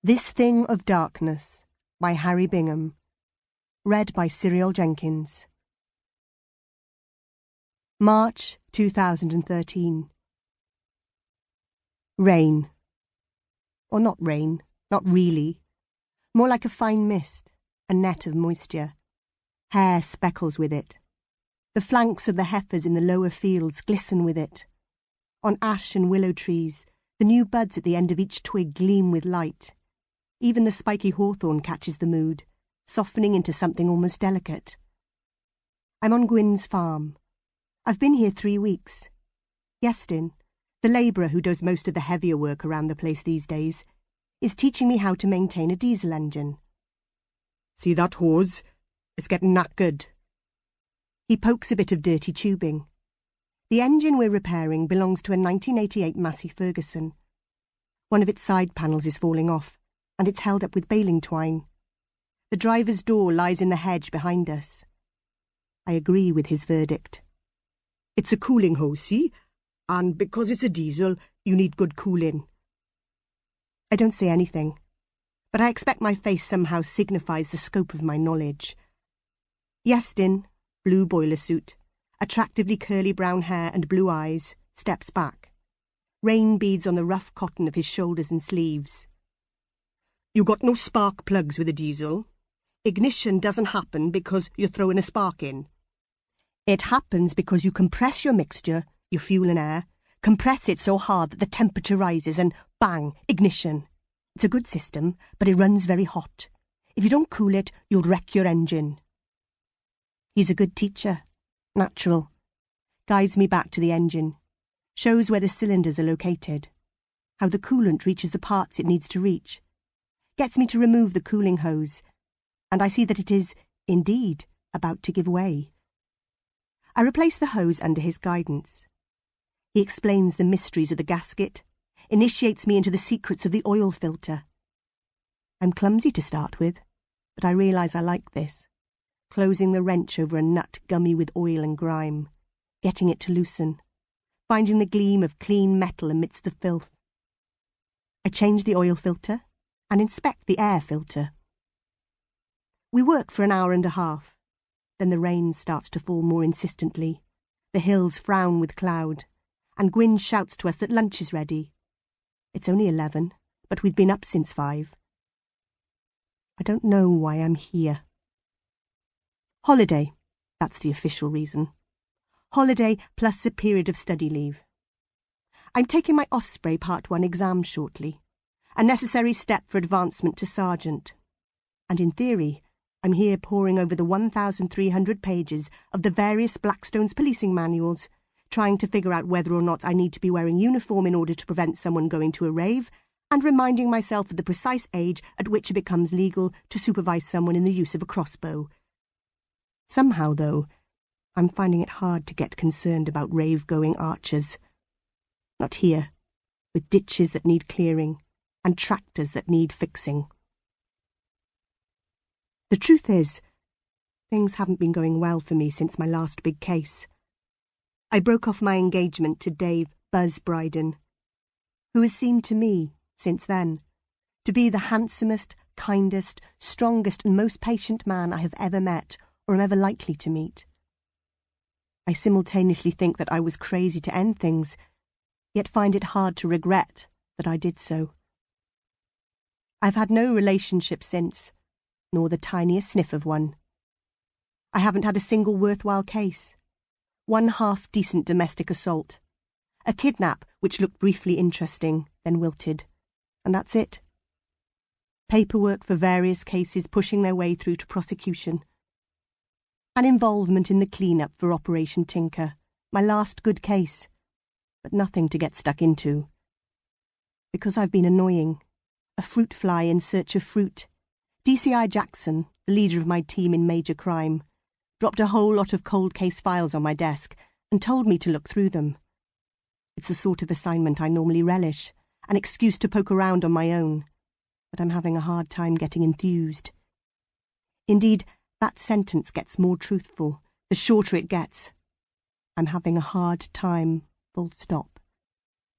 This Thing of Darkness by Harry Bingham. Read by Cyril Jenkins. March 2013. Rain. Or not rain, not really. More like a fine mist, a net of moisture. Hair speckles with it. The flanks of the heifers in the lower fields glisten with it. On ash and willow trees, the new buds at the end of each twig gleam with light. Even the spiky hawthorn catches the mood, softening into something almost delicate. I'm on Gwyn's farm. I've been here 3 weeks. Iestyn, the labourer who does most of the heavier work around the place these days, is teaching me how to maintain a diesel engine. See that hose? It's getting knackered. He pokes a bit of dirty tubing. The engine we're repairing belongs to a 1988 Massey Ferguson. One of its side panels is falling off, and it's held up with baling twine. The driver's door lies in the hedge behind us. I agree with his verdict. It's a cooling hose, see? And because it's a diesel, you need good cooling. I don't say anything, but I expect my face somehow signifies the scope of my knowledge. Iestyn, blue boiler suit, attractively curly brown hair and blue eyes, steps back. Rain beads on the rough cotton of his shoulders and sleeves. You got no spark plugs with a diesel. Ignition doesn't happen because you're throwing a spark in. It happens because you compress your mixture, your fuel and air, compress it so hard that the temperature rises and bang, ignition. It's a good system, but it runs very hot. If you don't cool it, you'll wreck your engine. He's a good teacher, natural. Guides me back to the engine. Shows where the cylinders are located. How the coolant reaches the parts it needs to reach. Gets me to remove the cooling hose, and I see that it is, indeed, about to give way. I replace the hose under his guidance. He explains the mysteries of the gasket, initiates me into the secrets of the oil filter. I'm clumsy to start with, but I realise I like this, closing the wrench over a nut gummy with oil and grime, getting it to loosen, finding the gleam of clean metal amidst the filth. I change the oil filter and inspect the air filter. We work for an hour and a half. Then the rain starts to fall more insistently. The hills frown with cloud, and Gwyn shouts to us that lunch is ready. It's only 11, but we've been up since 5. I don't know why I'm here. Holiday, that's the official reason. Holiday plus a period of study leave. I'm taking my Osprey Part 1 exam shortly. A necessary step for advancement to sergeant. And in theory, I'm here poring over the 1,300 pages of the various Blackstone's policing manuals, trying to figure out whether or not I need to be wearing uniform in order to prevent someone going to a rave, and reminding myself of the precise age at which it becomes legal to supervise someone in the use of a crossbow. Somehow, though, I'm finding it hard to get concerned about rave-going archers. Not here, with ditches that need clearing, and tractors that need fixing. The truth is, things haven't been going well for me since my last big case. I broke off my engagement to Dave Buzz Bryden, who has seemed to me, since then, to be the handsomest, kindest, strongest and most patient man I have ever met or am ever likely to meet. I simultaneously think that I was crazy to end things, yet find it hard to regret that I did so. I've had no relationship since, nor the tiniest sniff of one. I haven't had a single worthwhile case. One half-decent domestic assault. A kidnap which looked briefly interesting, then wilted. And that's it. Paperwork for various cases pushing their way through to prosecution. An involvement in the clean-up for Operation Tinker, my last good case. But nothing to get stuck into. Because I've been annoying. A fruit fly in search of fruit. DCI Jackson, the leader of my team in major crime, dropped a whole lot of cold case files on my desk and told me to look through them. It's the sort of assignment I normally relish, an excuse to poke around on my own, but I'm having a hard time getting enthused. Indeed, that sentence gets more truthful, the shorter it gets. I'm having a hard time, full stop.